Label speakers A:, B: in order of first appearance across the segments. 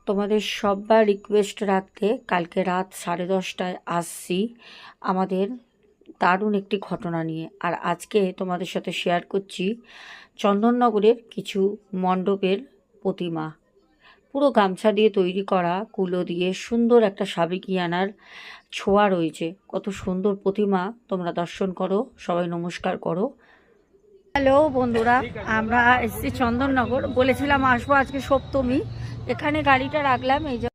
A: তোমাদের সবার রিকোয়েস্ট রাখতে কালকে রাত 10:30টায় আসছি আমাদের দারুণ একটি ঘটনা নিয়ে। আর আজকে তোমাদের সাথে শেয়ার করছি চন্দননগরের কিছু মণ্ডপের প্রতিমা, পুরো গামছা দিয়ে তৈরি করা, কুলো দিয়ে সুন্দর একটা সাবেকিয়ানার ছোঁয়া রয়েছে। কত সুন্দর প্রতিমা, তোমরা দর্শন করো, সবাই নমস্কার করো। হ্যালো বন্ধুরা, আমরা এসেছি চন্দননগর, বলেছিলাম আসবো আজকে সপ্তমী। এখানে গাড়িটা রাখলাম এই যে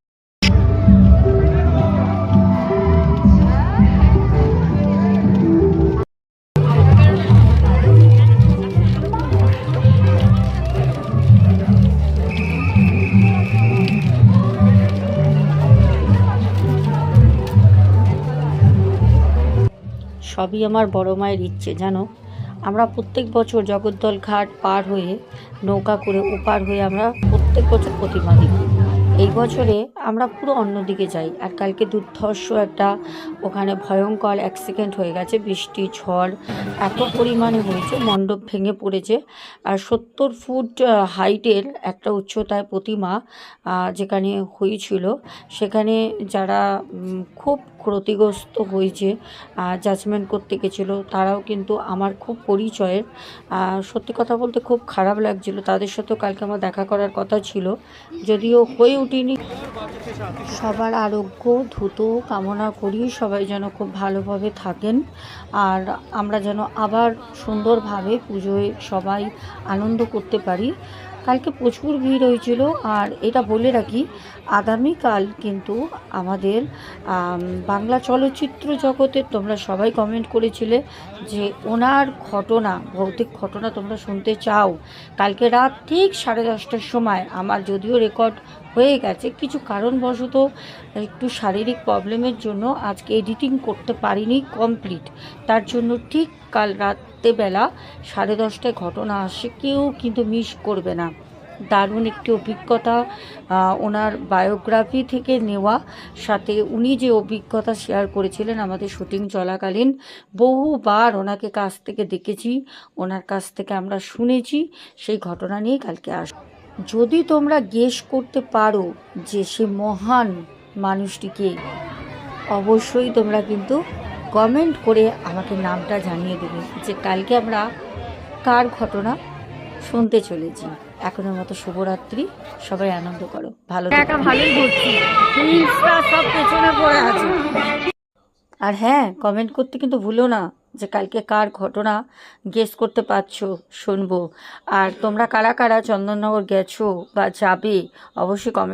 A: সবই আমার বড় মায়ের ইচ্ছে জানো। আমরা প্রত্যেক বছর জগদ্দল ঘাট পার হয়ে নৌকা করে ওপার হয়ে আমরা প্রত্যেক বছর প্রতিমা দেখি। এই বছরে আমরা পুরো অন্যদিকে যাই। আর কালকে দুর্ধর্ষ একটা ওখানে ভয়ঙ্কর অ্যাক্সিডেন্ট হয়ে গেছে, বৃষ্টি ঝড় এত পরিমাণে হয়েছে, মণ্ডপ ভেঙে পড়েছে। আর 70 ফুট হাইটের একটা উচ্চতায় প্রতিমা যেখানে হয়েছিল, সেখানে যারা খুব ক্ষতিগ্রস্ত হয়েছে জাজমেন্ট করতে গেছিলো তারাও কিন্তু আমার খুব পরিচয়ের। সত্যি কথা বলতে খুব খারাপ লাগছিল, তাদের সাথেও কালকে আমার দেখা করার কথা ছিল, যদিও হয়ে উঠিনি। সবার আরোগ্য দ্রুত কামনা করি, সবাই যেন খুব ভালোভাবে থাকেন আর আমরা যেন আবার সুন্দরভাবে পুজোয় সবাই আনন্দ করতে পারি। কালকে প্রচুর ভিড় হয়েছিল। আর এটা বলে রাখি, আগামীকাল কিন্তু আমাদের বাংলা চলচ্চিত্র জগতের, তোমরা সবাই কমেন্ট করেছিলে যে ওনার ঘটনা, ভৌতিক ঘটনা তোমরা শুনতে চাও। কালকে রাত ঠিক 10:30টার সময়, আমার যদিও রেকর্ড হয়ে গেছে, কিছু কারণবশত একটু শারীরিক প্রবলেমের জন্য আজকে এডিটিং করতে পারিনি কমপ্লিট, তার জন্য ঠিক কাল রাত্রেবেলা 10:30টায় ঘটনা আসে, কেউ কিন্তু মিস করবে না। দারুণ একটি অভিজ্ঞতা, ওনার বায়োগ্রাফি থেকে নেওয়া, সাথে উনি যে অভিজ্ঞতা শেয়ার করেছিলেন আমাদের শুটিং চলাকালীন, বহুবার ওনাকে কাছ থেকে দেখেছি, ওনার কাছ থেকে আমরা শুনেছি, সেই ঘটনা নিয়ে কালকে যদি তোমরা গেস করতে পারো যে সে মহান মানুষটিকে, অবশ্যই তোমরা কিন্তু কমেন্ট করে আমাকে নামটা জানিয়ে দেবে যে কালকে আমরা কার ঘটনা শুনতে চলেছি। এখনের মতো শুভরাত্রি, সবাই আনন্দ করো, ভালো থাকো। ভালোই ঘুরছি, সব পেছনে পড়ে আছে। আর হ্যাঁ, কমেন্ট করতে কিন্তু ভুলো না যে কালকে কার ঘটনা গেস করতে পারছো, শুনবো। আর তোমরা কারা কারা চন্দননগর গেছো বা যাবে অবশ্যই কমেন্ট